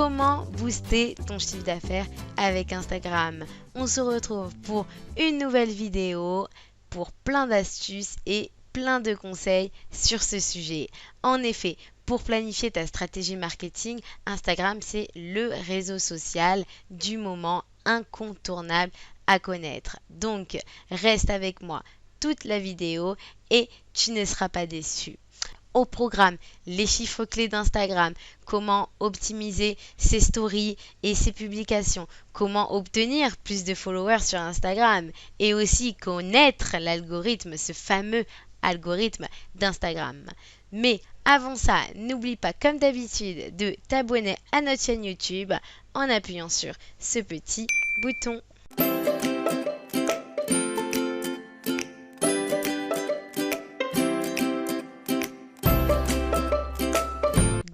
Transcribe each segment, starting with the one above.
comment booster ton chiffre d'affaires avec Instagram. On se retrouve pour une nouvelle vidéo, pour plein d'astuces et plein de conseils sur ce sujet. En effet, pour planifier ta stratégie marketing, Instagram, c'est le réseau social du moment incontournable à connaître. Donc, reste avec moi toute la vidéo et tu ne seras pas déçu. Au programme, les chiffres clés d'Instagram, comment optimiser ses stories et ses publications, comment obtenir plus de followers sur Instagram et aussi connaître l'algorithme, ce fameux algorithme d'Instagram. Mais avant ça, n'oublie pas comme d'habitude de t'abonner à notre chaîne YouTube en appuyant sur ce petit bouton.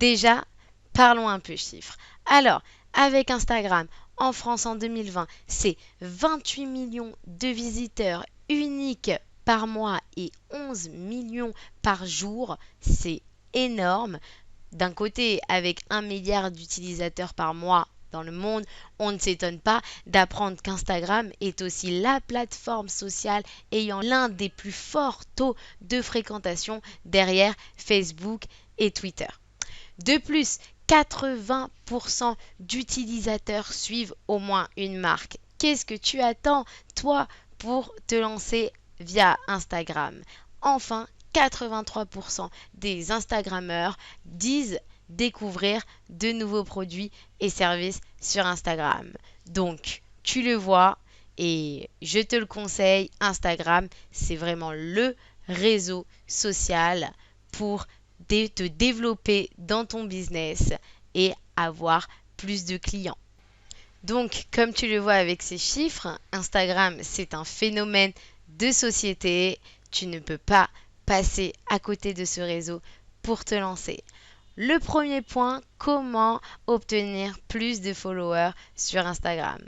Déjà, parlons un peu chiffres. Alors, avec Instagram, en France en 2020, c'est 28 millions de visiteurs uniques par mois et 11 millions par jour. C'est énorme. D'un côté, avec 1 milliard d'utilisateurs par mois dans le monde, on ne s'étonne pas d'apprendre qu'Instagram est aussi la plateforme sociale ayant l'un des plus forts taux de fréquentation derrière Facebook et Twitter. De plus, 80% d'utilisateurs suivent au moins une marque. Qu'est-ce que tu attends, toi, pour te lancer via Instagram? Enfin, 83% des Instagrammeurs disent découvrir de nouveaux produits et services sur Instagram. Donc, tu le vois et je te le conseille, Instagram, c'est vraiment le réseau social pour te développer dans ton business et avoir plus de clients. Donc, comme tu le vois avec ces chiffres, Instagram, c'est un phénomène de société. Tu ne peux pas passer à côté de ce réseau pour te lancer. Le premier point, comment obtenir plus de followers sur Instagram?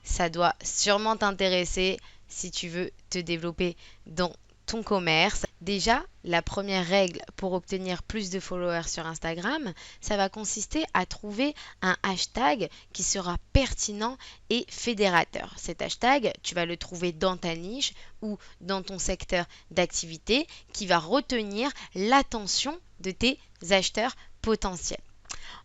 Ça doit sûrement t'intéresser si tu veux te développer dans ton commerce. Déjà, la première règle pour obtenir plus de followers sur Instagram, ça va consister à trouver un hashtag qui sera pertinent et fédérateur. Cet hashtag, tu vas le trouver dans ta niche ou dans ton secteur d'activité qui va retenir l'attention de tes acheteurs potentiels.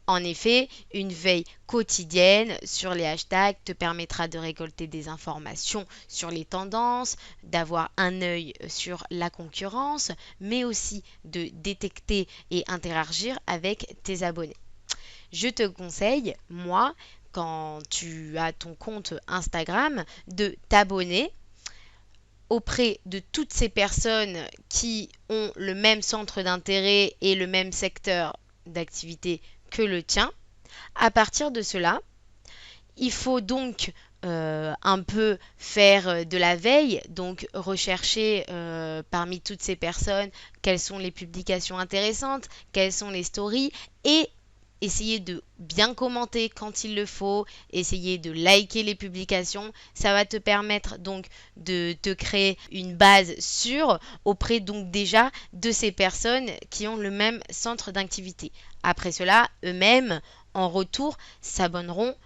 En effet, une veille quotidienne sur les hashtags te permettra de récolter des informations sur les tendances, d'avoir un œil sur la concurrence, mais aussi de détecter et interagir avec tes abonnés. Je te conseille, moi, quand tu as ton compte Instagram, de t'abonner auprès de toutes ces personnes qui ont le même centre d'intérêt et le même secteur d'activité que le tien. À partir de cela, il faut donc un peu faire de la veille, donc rechercher parmi toutes ces personnes quelles sont les publications intéressantes, quelles sont les stories et essayer de bien commenter quand il le faut, essayer de liker les publications. Ça va te permettre donc de te créer une base sûre auprès donc déjà de ces personnes qui ont le même centre d'activité. Après cela, eux-mêmes, en retour, s'abonneront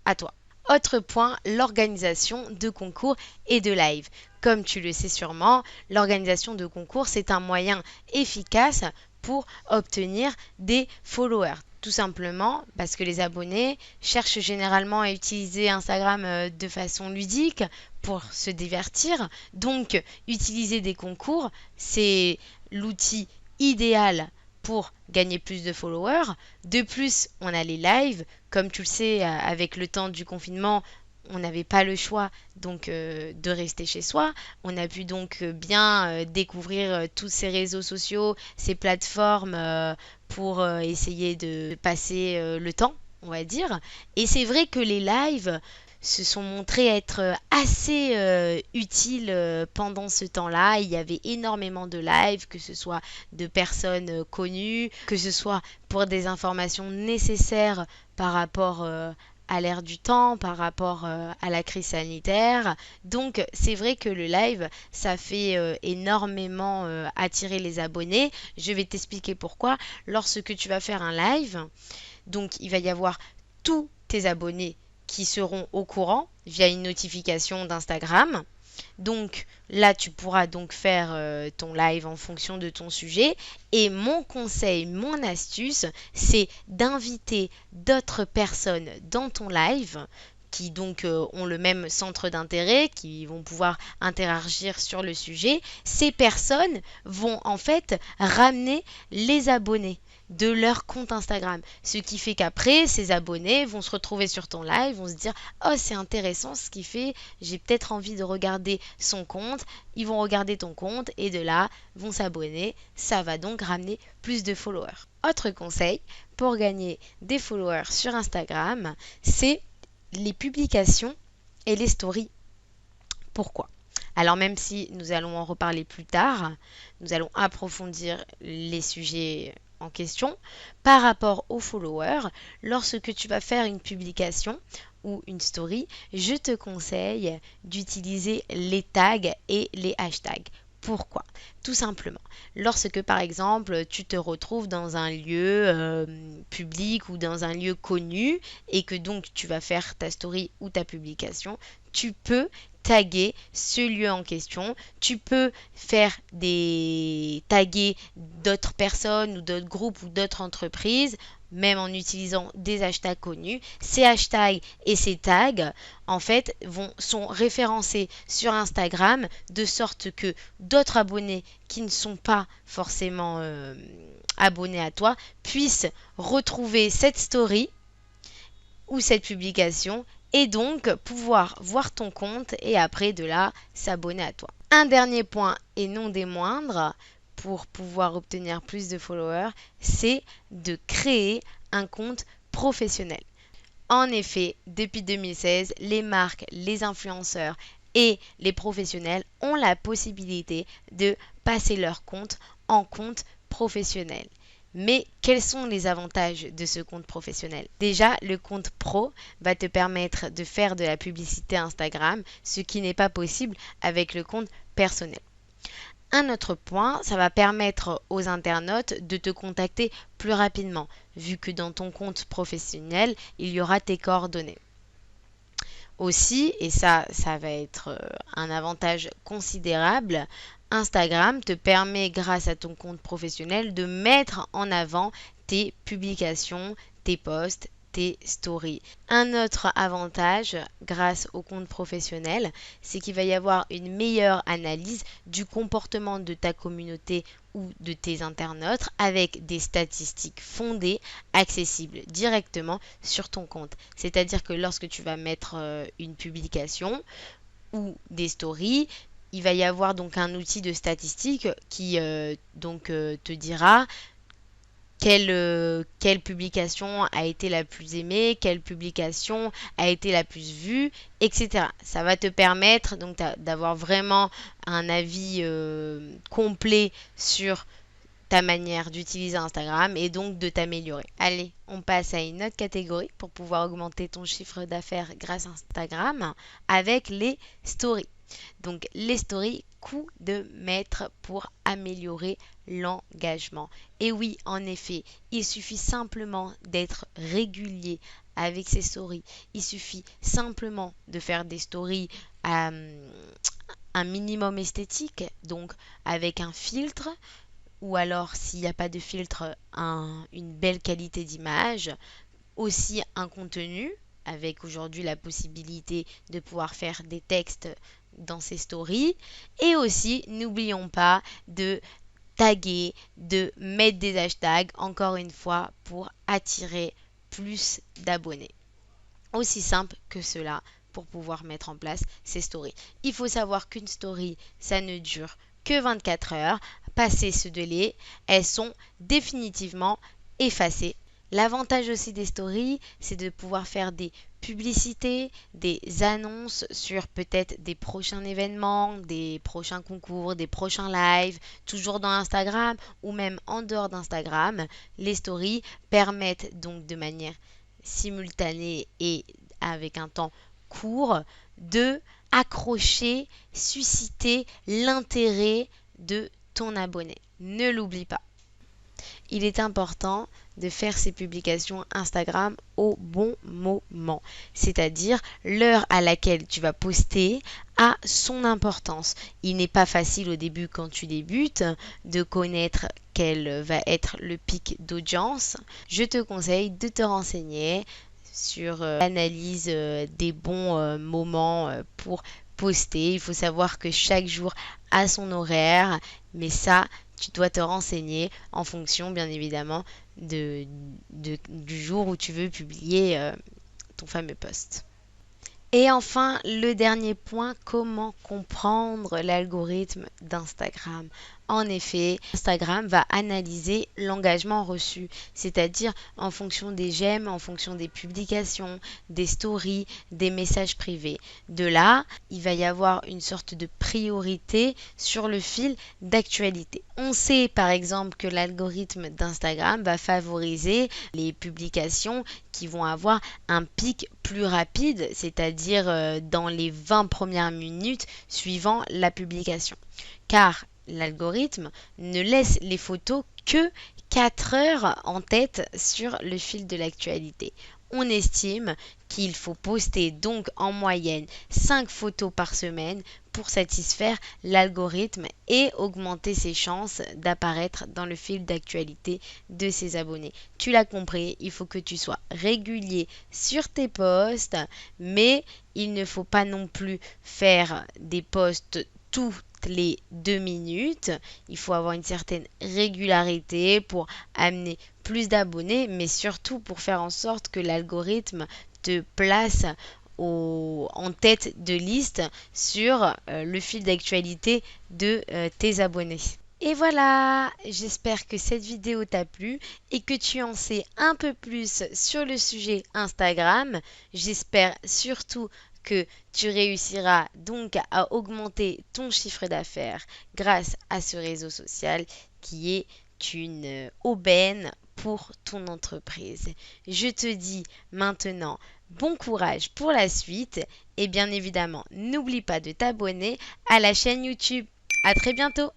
à toi. Autre point, l'organisation de concours et de live. Comme tu le sais sûrement, l'organisation de concours, c'est un moyen efficace pour obtenir des followers. Tout simplement parce que les abonnés cherchent généralement à utiliser Instagram de façon ludique pour se divertir. Donc, utiliser des concours, c'est l'outil idéal pour gagner plus de followers. De plus, on a les lives. Comme tu le sais, avec le temps du confinement, on n'avait pas le choix donc de rester chez soi. On a pu donc bien découvrir tous ces réseaux sociaux, ces plateformes pour essayer de passer le temps, on va dire. Et c'est vrai que les lives se sont montrés être assez utiles pendant ce temps-là. Il y avait énormément de lives, que ce soit de personnes connues, que ce soit pour des informations nécessaires par rapport à l'ère du temps, par rapport à la crise sanitaire. Donc c'est vrai que le live, ça fait énormément attirer les abonnés. Je vais t'expliquer pourquoi. Lorsque tu vas faire un live, donc il va y avoir tous tes abonnés qui seront au courant via une notification d'Instagram. Donc là, tu pourras donc faire ton live en fonction de ton sujet. Et mon conseil, mon astuce, c'est d'inviter d'autres personnes dans ton live qui donc ont le même centre d'intérêt, qui vont pouvoir interagir sur le sujet. Ces personnes vont en fait ramener les abonnés de leur compte Instagram. Ce qui fait qu'après, ces abonnés vont se retrouver sur ton live, vont se dire oh, c'est intéressant ce qu'il fait, j'ai peut-être envie de regarder son compte. Ils vont regarder ton compte et de là vont s'abonner. Ça va donc ramener plus de followers. Autre conseil pour gagner des followers sur Instagram, c'est les publications et les stories. Pourquoi? Alors même si nous allons en reparler plus tard, nous allons approfondir les sujets en question. Par rapport aux followers, lorsque tu vas faire une publication ou une story, je te conseille d'utiliser les tags et les hashtags. Pourquoi? Tout simplement, lorsque par exemple tu te retrouves dans un lieu public ou dans un lieu connu et que donc tu vas faire ta story ou ta publication, tu peux taguer ce lieu en question. Tu peux faire des taguer d'autres personnes ou d'autres groupes ou d'autres entreprises, même en utilisant des hashtags connus. Ces hashtags et ces tags, en fait, sont référencés sur Instagram de sorte que d'autres abonnés qui ne sont pas forcément abonnés à toi puissent retrouver cette story ou cette publication et donc pouvoir voir ton compte et après de là s'abonner à toi. Un dernier point et non des moindres pour pouvoir obtenir plus de followers, c'est de créer un compte professionnel. En effet, depuis 2016, les marques, les influenceurs et les professionnels ont la possibilité de passer leur compte en compte professionnel. Mais quels sont les avantages de ce compte professionnel? Déjà, le compte pro va te permettre de faire de la publicité Instagram, ce qui n'est pas possible avec le compte personnel. Un autre point, ça va permettre aux internautes de te contacter plus rapidement, vu que dans ton compte professionnel, il y aura tes coordonnées. Aussi, et ça va être un avantage considérable, Instagram te permet, grâce à ton compte professionnel, de mettre en avant tes publications, tes posts, tes stories. Un autre avantage, grâce au compte professionnel, c'est qu'il va y avoir une meilleure analyse du comportement de ta communauté ou de tes internautes avec des statistiques fondées, accessibles directement sur ton compte. C'est-à-dire que lorsque tu vas mettre une publication ou des stories, il va y avoir donc un outil de statistique qui te dira quelle publication a été la plus aimée, quelle publication a été la plus vue, etc. Ça va te permettre donc d'avoir vraiment un avis complet sur ta manière d'utiliser Instagram et donc de t'améliorer. Allez, on passe à une autre catégorie pour pouvoir augmenter ton chiffre d'affaires grâce à Instagram avec les stories. Donc les stories, coup de maître pour améliorer l'engagement. Et oui, en effet, il suffit simplement d'être régulier avec ces stories. Il suffit simplement de faire des stories à un minimum esthétique, donc avec un filtre, ou alors s'il n'y a pas de filtre, une belle qualité d'image, aussi un contenu, avec aujourd'hui la possibilité de pouvoir faire des textes dans ces stories, et aussi n'oublions pas de taguer, de mettre des hashtags, encore une fois, pour attirer plus d'abonnés. Aussi simple que cela pour pouvoir mettre en place ces stories. Il faut savoir qu'une story, ça ne dure que 24 heures. Passé ce délai, elles sont définitivement effacées. L'avantage aussi des stories, c'est de pouvoir faire des publicités, des annonces sur peut-être des prochains événements, des prochains concours, des prochains lives, toujours dans Instagram ou même en dehors d'Instagram. Les stories permettent donc de manière simultanée et avec un temps court de accrocher, susciter l'intérêt de ton abonné. Ne l'oublie pas. il est important de faire ces publications Instagram au bon moment. C'est-à-dire l'heure à laquelle tu vas poster a son importance. Il n'est pas facile au début quand tu débutes de connaître quel va être le pic d'audience. Je te conseille de te renseigner sur l'analyse des bons moments pour poster. Il faut savoir que chaque jour a son horaire, mais ça, tu dois te renseigner en fonction, bien évidemment, du jour où tu veux publier ton fameux post. Et enfin, le dernier point, comment comprendre l'algorithme d'Instagram. En effet, Instagram va analyser l'engagement reçu, c'est-à-dire en fonction des j'aime, en fonction des publications, des stories, des messages privés. De là, il va y avoir une sorte de priorité sur le fil d'actualité. On sait par exemple que l'algorithme d'Instagram va favoriser les publications qui vont avoir un pic plus rapide, c'est-à-dire dans les 20 premières minutes suivant la publication. Car l'algorithme ne laisse les photos que 4 heures en tête sur le fil de l'actualité. On estime qu'il faut poster donc en moyenne 5 photos par semaine pour satisfaire l'algorithme et augmenter ses chances d'apparaître dans le fil d'actualité de ses abonnés. Tu l'as compris, il faut que tu sois régulier sur tes posts, mais il ne faut pas non plus faire des posts toutes les 2 minutes. Il faut avoir une certaine régularité pour amener plus d'abonnés, mais surtout pour faire en sorte que l'algorithme te place en tête de liste sur le fil d'actualité de tes abonnés. Et voilà, j'espère que cette vidéo t'a plu et que tu en sais un peu plus sur le sujet Instagram. J'espère surtout que tu réussiras donc à augmenter ton chiffre d'affaires grâce à ce réseau social qui est une aubaine pour ton entreprise. Je te dis maintenant bon courage pour la suite et bien évidemment, n'oublie pas de t'abonner à la chaîne YouTube. À très bientôt!